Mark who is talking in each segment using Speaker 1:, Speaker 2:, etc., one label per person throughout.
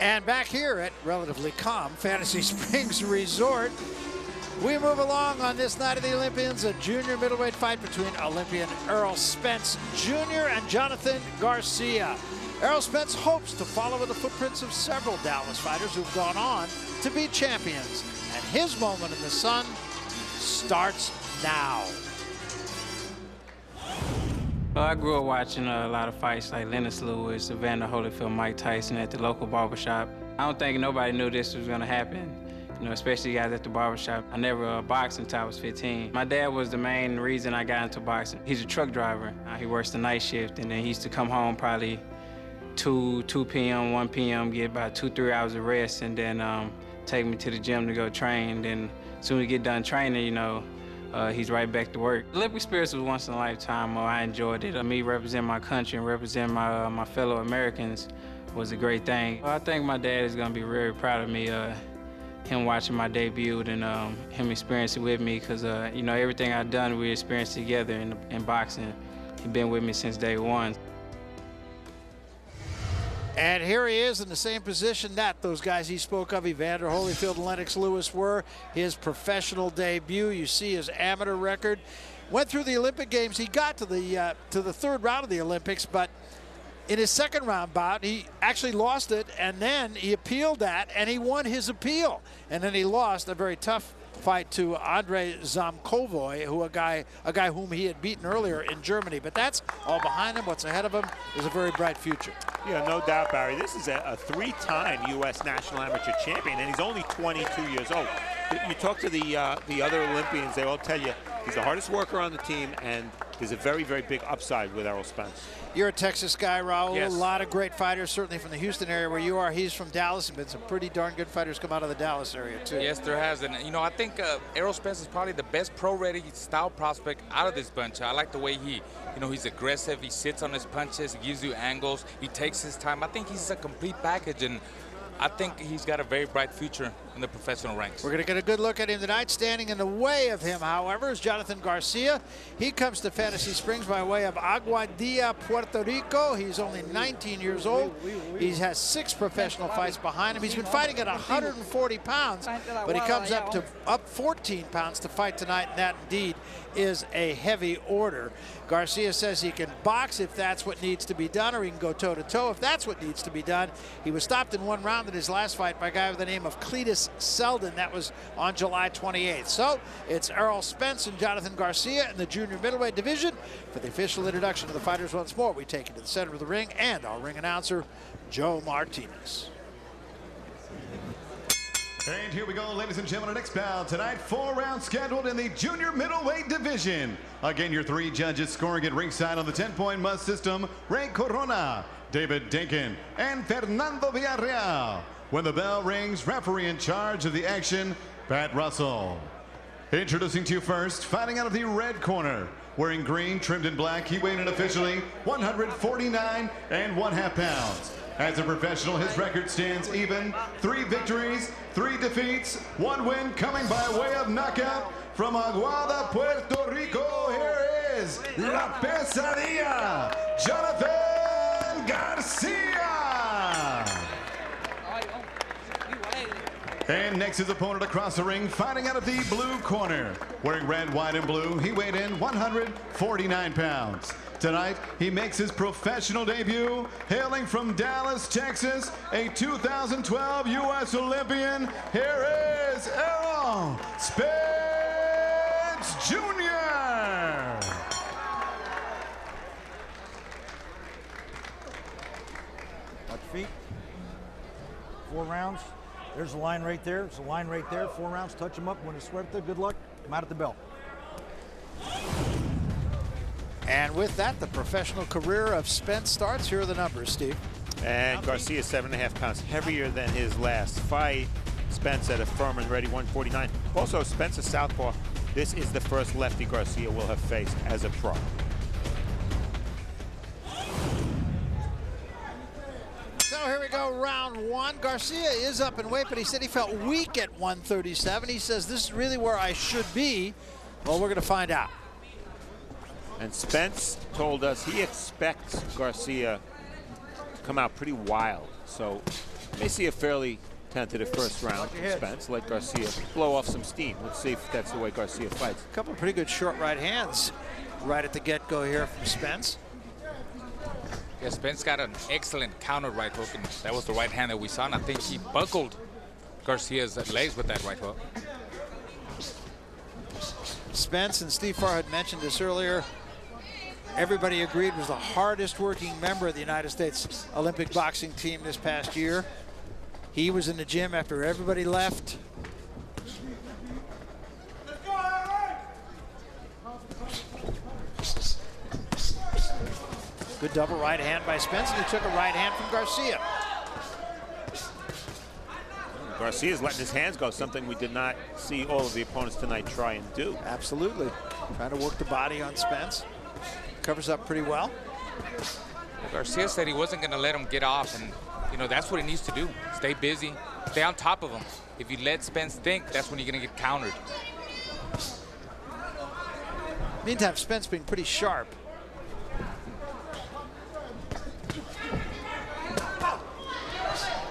Speaker 1: And back here at relatively calm Fantasy Springs Resort, we move along on this night of the Olympians, a junior middleweight fight between Olympian Errol Spence Jr. and Jonathan Garcia. Errol Spence hopes to follow in the footprints of several Dallas fighters who've gone on to be champions. And his moment in the sun starts now.
Speaker 2: Well, I grew up watching a lot of fights like Lennox Lewis, Evander Holyfield, Mike Tyson at the local barbershop. I don't think nobody knew this was gonna happen, you know, especially guys at the barbershop. I never boxed until I was 15. My dad was the main reason I got into boxing. He's a truck driver. He works the night shift, and then he used to come home probably 2 p.m., 1 p.m., get about 2-3 hours of rest, and then take me to the gym to go train. Then as soon as we get done training, you know, he's right back to work. Olympic experience was once in a lifetime. I enjoyed it. Me representing my country and representing my fellow Americans was a great thing. I think my dad is going to be very proud of me, him watching my debut and him experiencing with me, because you know, everything I've done, we experienced together in boxing. He's been with me since day one.
Speaker 1: And here he is in the same position that those guys he spoke of, Evander Holyfield and Lennox Lewis, were. His professional debut. You see his amateur record. Went through the Olympic Games. He got to the third round of the Olympics, but in his second round bout, he actually lost it, and then he appealed that, and he won his appeal. And then he lost a very tough fight to Andrei Zamkovoy, a guy whom he had beaten earlier in Germany. But that's all behind him. What's ahead of him is a very bright future.
Speaker 3: Yeah, no doubt, Barry. This is a three-time U.S. national amateur champion, and he's only 22 years old. You talk to the other Olympians, they all tell you he's the hardest worker on the team, and there's a very, very big upside with Errol Spence.
Speaker 1: You're a Texas guy, Raul.
Speaker 3: Yes.
Speaker 1: A lot of great fighters, certainly from the Houston area where you are. He's from Dallas, and been some pretty darn good fighters come out of the Dallas area, too.
Speaker 4: Yes, there has. And, you know, I think Errol Spence is probably the best pro-ready style prospect out of this bunch. I like the way he's aggressive. He sits on his punches. He gives you angles. He takes his time. I think he's a complete package, and I think he's got a very bright future in the professional ranks.
Speaker 1: We're going to get a good look at him tonight. Standing in the way of him, however, is Jonathan Garcia. He comes to Fantasy Springs by way of Aguadilla, Puerto Rico. He's only 19 years old. He has 6 professional fights behind him. He's been fighting at 140 pounds, but he comes up 14 pounds to fight tonight, and that indeed is a heavy order. Garcia says he can box if that's what needs to be done, or he can go toe-to-toe if that's what needs to be done. He was stopped in one round in his last fight by a guy with the name of Cletus Selden. That was on July 28th. So it's Errol Spence and Jonathan Garcia in the junior middleweight division. For the official introduction of the fighters once more, we take it to the center of the ring and our ring announcer, Joe Martinez.
Speaker 5: And here we go, ladies and gentlemen, our next bout tonight. 4 rounds scheduled in the junior middleweight division. Again, your 3 judges scoring at ringside on the 10-point must system: Ray Corona, David Dinkin, and Fernando Villarreal. When the bell rings, referee in charge of the action, Pat Russell. Introducing to you first, fighting out of the red corner, wearing green trimmed in black, he weighed in officially 149 1/2 pounds. As a professional, his record stands even: 3 victories, 3 defeats, 1 win, coming by way of knockout from Aguada, Puerto Rico. Here is La Pesadilla, Jonathan Garcia. And next, his opponent across the ring, fighting out of the blue corner, wearing red, white, and blue. He weighed in 149 pounds. Tonight, he makes his professional debut, hailing from Dallas, Texas, a 2012 U.S. Olympian. Here is Errol Spence Jr.
Speaker 6: Watch feet. 4 rounds. There's a line right there. There's a line right there. 4 rounds. Touch them up. When it's swept, good luck. Come out at the bell.
Speaker 1: And with that, the professional career of Spence starts. Here are the numbers, Steve.
Speaker 3: And Garcia 7.5 pounds heavier than his last fight. Spence at a firm and ready 149. Also, Spence is southpaw. This is the first lefty Garcia will have faced as a pro.
Speaker 1: So here we go, round 1. Garcia is up in weight, but he said he felt weak at 137. He says, this is really where I should be. Well, we're going to find out.
Speaker 3: And Spence told us he expects Garcia to come out pretty wild. So May see a fairly tentative first round from Spence. Let Garcia blow off some steam. Let's see if that's the way Garcia fights.
Speaker 1: A couple of pretty good short right hands right at the get-go here from Spence.
Speaker 4: Yeah, Spence got an excellent counter right hook, and that was the right hand that we saw, and I think he buckled Garcia's legs with that right hook.
Speaker 1: Spence, and Steve Farr had mentioned this earlier, everybody agreed was the hardest working member of the United States Olympic boxing team this past year. He was in the gym after everybody left. Good double right hand by Spence, and he took a right hand from Garcia.
Speaker 3: Garcia's letting his hands go, something we did not see all of the opponents tonight try and do.
Speaker 1: Absolutely. Trying to work the body on Spence. Covers up pretty well.
Speaker 4: Garcia said he wasn't going to let him get off, and you know that's what he needs to do. Stay busy, stay on top of him. If you let Spence think, that's when you're going to get countered.
Speaker 1: Meantime, Spence being pretty sharp.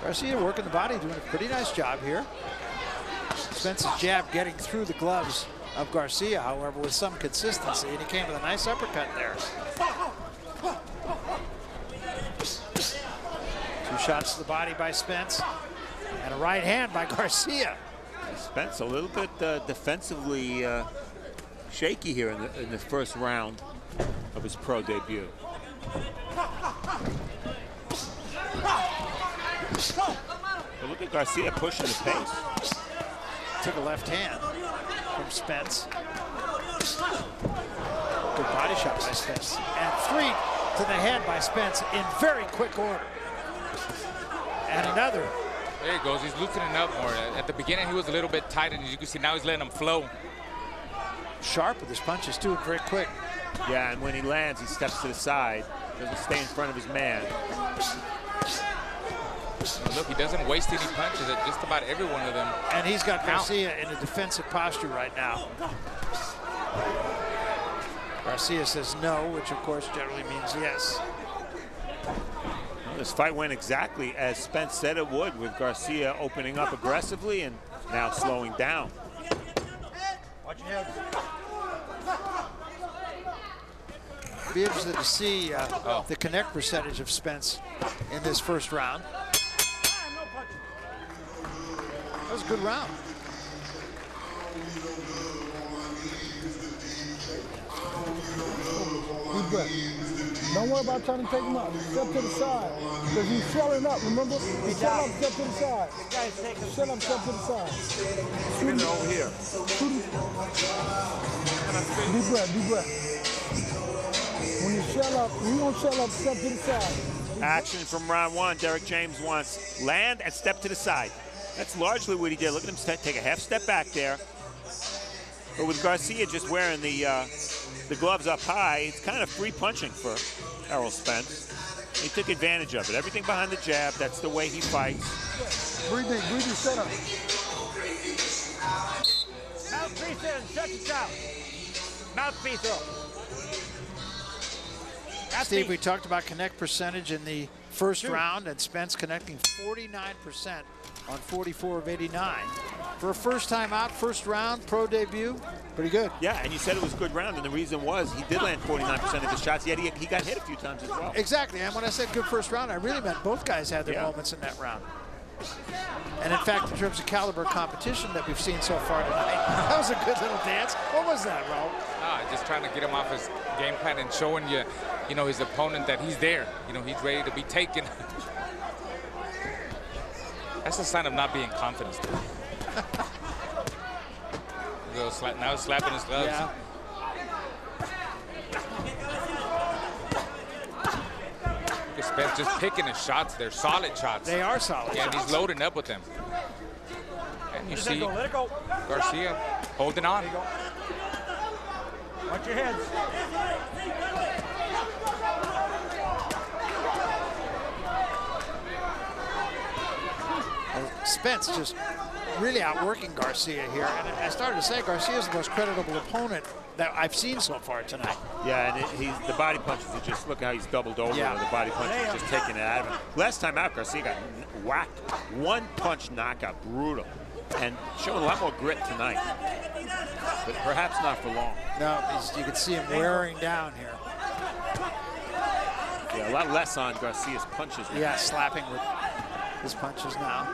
Speaker 1: Garcia working the body, doing a pretty nice job here. Spence's jab getting through the gloves of Garcia, however, with some consistency, and he came with a nice uppercut there. Two shots to the body by Spence, and a right hand by Garcia.
Speaker 3: Spence a little bit defensively shaky here in the first round of his pro debut. But look at Garcia pushing the pace.
Speaker 1: Took a left hand from Spence. Good body shot by Spence. And three to the head by Spence in very quick order. And another.
Speaker 4: There he goes. He's loosening up more. At the beginning, he was a little bit tight, and as you can see, now he's letting him flow.
Speaker 1: Sharp with his punches, too, very quick.
Speaker 3: Yeah, and when he lands, he steps to the side. Doesn't stay in front of his man.
Speaker 4: And look, he doesn't waste any punches at just about every one of them.
Speaker 1: And he's got Garcia in a defensive posture right now. Garcia says no, which of course generally means yes.
Speaker 3: Well, this fight went exactly as Spence said it would, with Garcia opening up aggressively and now slowing down.
Speaker 6: Watch your head.
Speaker 1: Be interested to see the connect percentage of Spence in this first round. That was a good round.
Speaker 7: Deep breath. Don't worry about trying to take him out. Step to the side. Because he's swelling up, remember? Shut up, step to the side. Shut up, step to the side.
Speaker 3: Get over here.
Speaker 7: Deep breath, deep breath. When you shell up, you don't shell up, step to the side.
Speaker 3: Action from round one. Derek James wants land and step to the side. That's largely what he did. Look at him take a half step back there. But with Garcia just wearing the gloves up high, it's kind of free punching for Errol Spence. He took advantage of it. Everything behind the jab, that's the way he fights.
Speaker 7: Breathe in, shut up.
Speaker 8: Mouthpiece in, shut it down. Mouthpiece up.
Speaker 1: Steve, we talked about connect percentage in the first round, and Spence connecting 49% on 44 of 89. For a first time out, first round, pro debut, pretty good.
Speaker 3: Yeah, and you said it was a good round, and the reason was he did land 49% of his shots, yet he got hit a few times as well.
Speaker 1: Exactly, and when I said good first round, I really meant both guys had their moments in that round. And in fact, in terms of caliber competition that we've seen so far tonight, that was a good little dance. What was that, Raul?
Speaker 4: Just trying to get him off his game plan and showing you know, his opponent that he's there. You know, he's ready to be taken. That's a sign of not being confident. Now he's slapping his gloves.
Speaker 1: Yeah.
Speaker 4: Spence just picking his shots. They're solid shots.
Speaker 1: They are solid.
Speaker 4: Yeah, and he's loading up with them. And you see Garcia holding on.
Speaker 8: Watch your heads.
Speaker 1: Spence just really outworking Garcia here. And I started to say Garcia's the most creditable opponent that I've seen so far tonight.
Speaker 3: Yeah, and the body punches are just, look how he's doubled over.
Speaker 1: Yeah.
Speaker 3: The body punches just taking it out of him. Last time out, Garcia got whacked. One punch knockout, brutal. And showing a lot more grit tonight. But perhaps not for long.
Speaker 1: No, you can see him wearing down here.
Speaker 3: Yeah, a lot less on Garcia's punches now.
Speaker 1: Yeah, slapping with his punches now.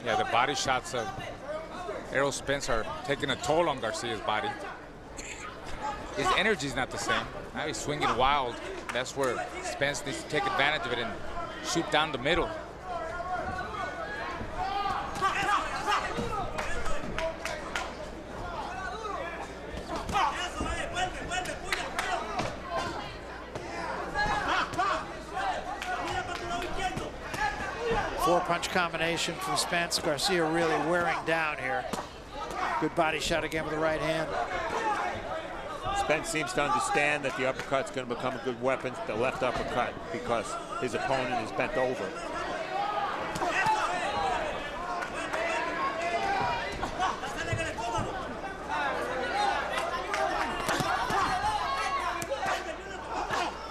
Speaker 4: Yeah, the body shots of Errol Spence are taking a toll on Garcia's body. His energy's not the same. Now he's swinging wild. That's where Spence needs to take advantage of it and shoot down the middle.
Speaker 1: Four-punch combination from Spence. Garcia really wearing down here. Good body shot again with the right hand.
Speaker 3: Spence seems to understand that the uppercut's going to become a good weapon, the left uppercut, because his opponent is bent over.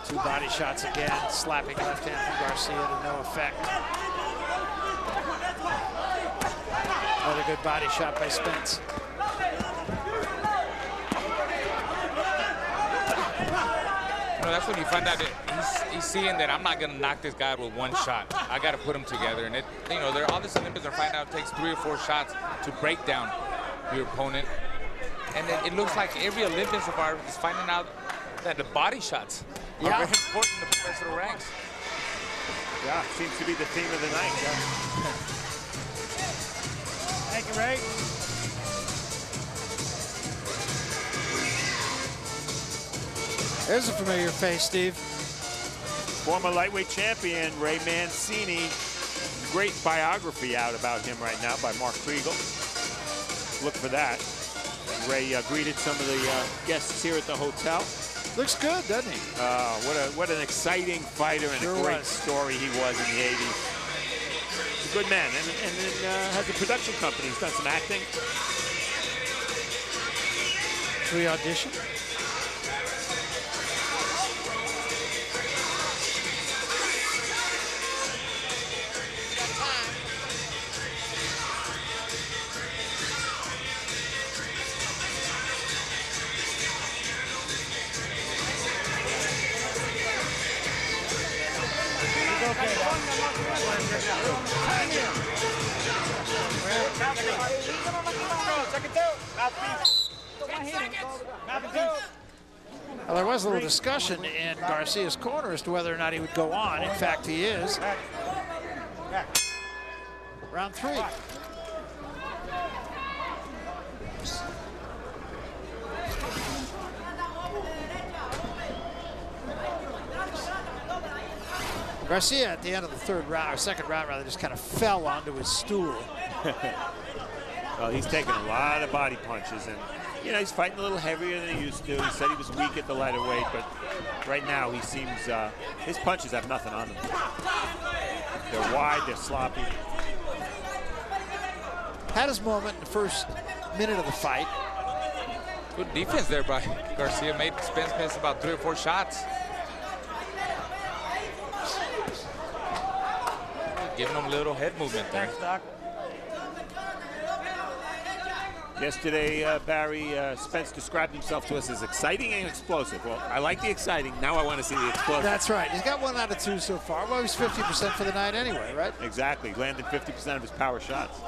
Speaker 1: Two body shots again, slapping left hand from Garcia to no effect. Another good body shot by Spence.
Speaker 4: That's when you find out that he's seeing that I'm not going to knock this guy out with one shot. I got to put him together. And, all these Olympians are finding out it takes 3 or 4 shots to break down your opponent. And it looks like every Olympian so far is finding out that the body shots are very important in the professional ranks.
Speaker 3: Yeah, seems to be the theme of the night.
Speaker 6: Thank you, Ray.
Speaker 1: There's a familiar face, Steve.
Speaker 3: Former lightweight champion Ray Mancini. Great biography out about him right now by Mark Kriegel. Look for that. Ray greeted some of the guests here at the hotel.
Speaker 1: Looks good, doesn't he?
Speaker 3: What an exciting fighter and a great story he was in the 80s. He's a good man, and has a production company. He's done some acting.
Speaker 1: Should we audition? Well, there was a little discussion in Garcia's corner as to whether or not he would go on. In fact, he is. Round 3. Garcia at the end of the third round, or second round rather, just kind of fell onto his stool.
Speaker 3: Well, he's taken a lot of body punches, and he's fighting a little heavier than he used to. He said he was weak at the lighter weight, but right now he seems, his punches have nothing on them. They're wide, they're sloppy.
Speaker 1: Had his moment in the first minute of the fight.
Speaker 4: Good defense there by Garcia. Made Spence miss about 3 or 4 shots. Giving him a little head movement there.
Speaker 6: Thanks, Doc.
Speaker 3: Yesterday, Barry, Spence described himself to us as exciting and explosive. Well, I like the exciting. Now I want to see the explosive.
Speaker 1: That's right. He's got 1 out of 2 so far. Well, he's 50% for the night anyway, right?
Speaker 3: Exactly. Landed 50% of his power shots.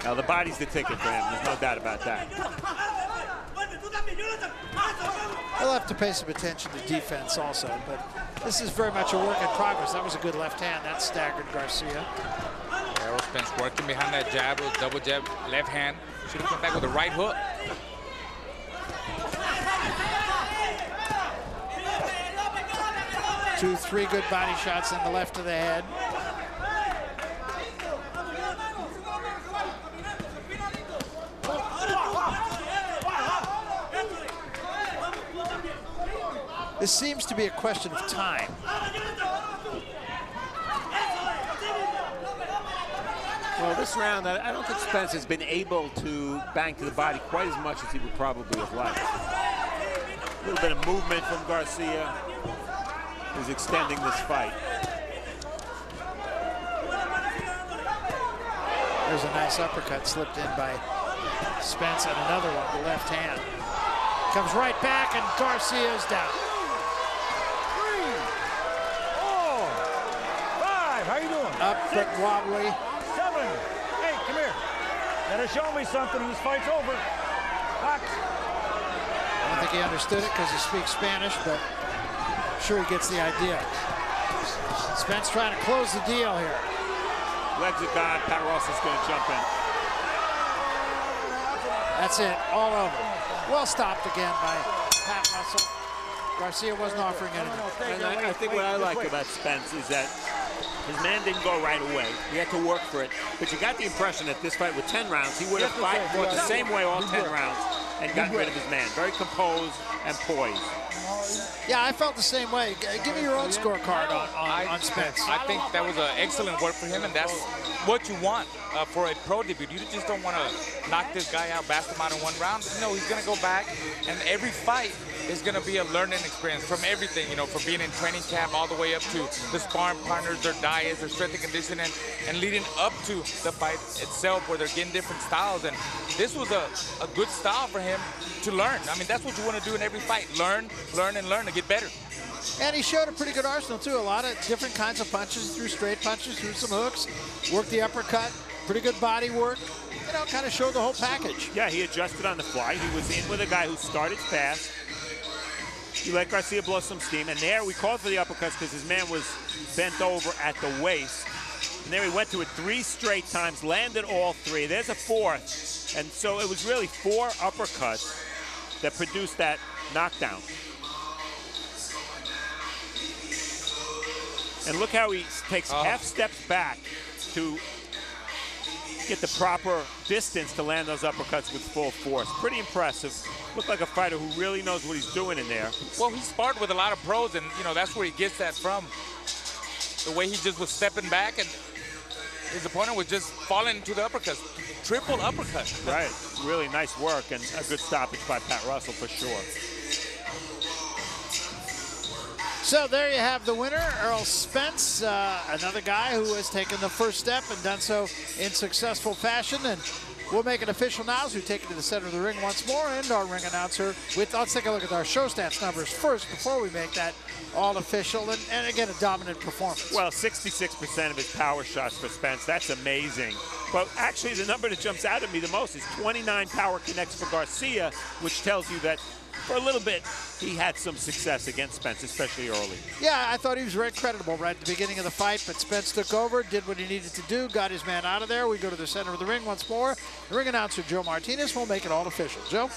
Speaker 3: Now, the body's the ticket for him. There's no doubt about that.
Speaker 1: He'll have to pay some attention to defense also, but this is very much a work in progress. That was a good left hand. That staggered Garcia.
Speaker 4: Errol Spence working behind that jab, with double jab, left hand. Should have come back with a right hook.
Speaker 1: Two, 3 good body shots in the left of the head. This seems to be a question of time.
Speaker 3: Well, this round, I don't think Spence has been able to bang to the body quite as much as he would probably have liked. A little bit of movement from Garcia is extending this fight.
Speaker 1: There's a nice uppercut slipped in by Spence, and another one, the left hand. Comes right back, and Garcia's down.
Speaker 6: 3, 4, 5. How you doing?
Speaker 1: Up, but wobbly.
Speaker 6: 7. Hey, come here. Gotta show me something. This fight's over. Box.
Speaker 1: I don't think he understood it because he speaks Spanish, but I'm sure he gets the idea. Spence trying to close the deal here.
Speaker 3: Legs are gone. Pat Russell's going to jump in.
Speaker 1: That's it, all over. Well stopped again by Pat Russell. Garcia wasn't offering anything.
Speaker 3: And I think what I like about Spence is that his man didn't go right away. He had to work for it. But you got the impression that this fight with 10 rounds, he would have fought the same way all 10 rounds and gotten rid of his man. Very composed and poised.
Speaker 1: Yeah, I felt the same way. Give me your own scorecard on Spence.
Speaker 4: I think that was an excellent work for him, and that's what you want for a pro debut. You just don't want to knock this guy out, blast him out in one round. No, he's going to go back, and every fight is going to be a learning experience from everything, you know, from being in training camp all the way up to the sparring partners, their diets, their strength and conditioning, and leading up to the fight itself where they're getting different styles. And this was a good style for him to learn. I mean, that's what you want to do in every fight. Learn, learn, and learn to get better.
Speaker 1: And he showed a pretty good arsenal, too. A lot of different kinds of punches, threw straight punches, threw some hooks, worked the uppercut, pretty good body work. You know, kind of showed the whole package.
Speaker 3: Yeah, he adjusted on the fly. He was in with a guy who started fast. He let Garcia blow some steam. And there we called for the uppercuts because his man was bent over at the waist. And there he went to it 3 straight times, landed all 3. There's a 4th. And so it was really 4 uppercuts that produced that knockdown. And look how he takes half steps back to get the proper distance to land those uppercuts with full force. Pretty impressive. Looked like a fighter who really knows what he's doing in there.
Speaker 4: Well, he sparred with a lot of pros, and, you know, that's where he gets that from. The way he just was stepping back, and his opponent was just falling into the uppercuts. Triple uppercut.
Speaker 3: Right. Really nice work, and a good stoppage by Pat Russell for sure.
Speaker 1: So there you have the winner, Errol Spence, another guy who has taken the first step and done so in successful fashion. And we'll make it official now as we take it to the center of the ring once more. And our ring announcer, let's take a look at our show stats numbers first before we make that all official. And again, a dominant performance.
Speaker 3: Well, 66% of his power shots for Spence. That's amazing. But actually, the number that jumps out at me the most is 29 power connects for Garcia, which tells you that for a little bit, he had some success against Spence, especially early.
Speaker 1: Yeah, I thought he was very creditable right at the beginning of the fight, but Spence took over, did what he needed to do, got his man out of there. We go to the center of the ring once more. The ring announcer, Joe Martinez, will make it all official. Joe?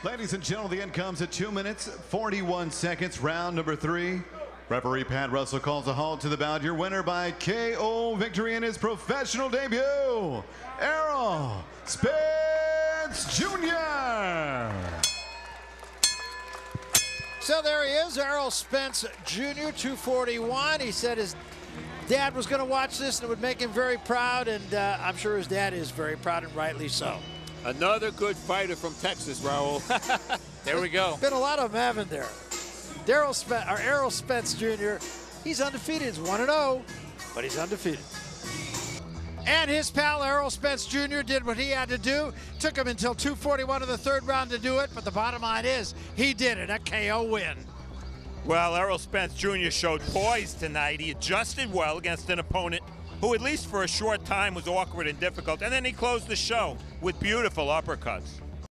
Speaker 5: Ladies and gentlemen, the end comes at 2 minutes, 41 seconds, round number 3. Referee Pat Russell calls a halt to the bout. Your winner by KO victory in his professional debut, Errol Spence Jr.
Speaker 1: So there he is, Errol Spence Jr., 241. He said his dad was going to watch this and it would make him very proud, and I'm sure his dad is very proud, and rightly so.
Speaker 3: Another good fighter from Texas, Raul.
Speaker 4: There we go.
Speaker 1: Been a lot of them, haven't there? Errol Spence Jr., he's undefeated. He's 1-0, but he's undefeated. And his pal Errol Spence Jr. did what he had to do. Took him until 2:41 of the 3rd round to do it, but the bottom line is he did it, a KO win.
Speaker 3: Well, Errol Spence Jr. showed poise tonight. He adjusted well against an opponent who, at least for a short time, was awkward and difficult. And then he closed the show with beautiful uppercuts.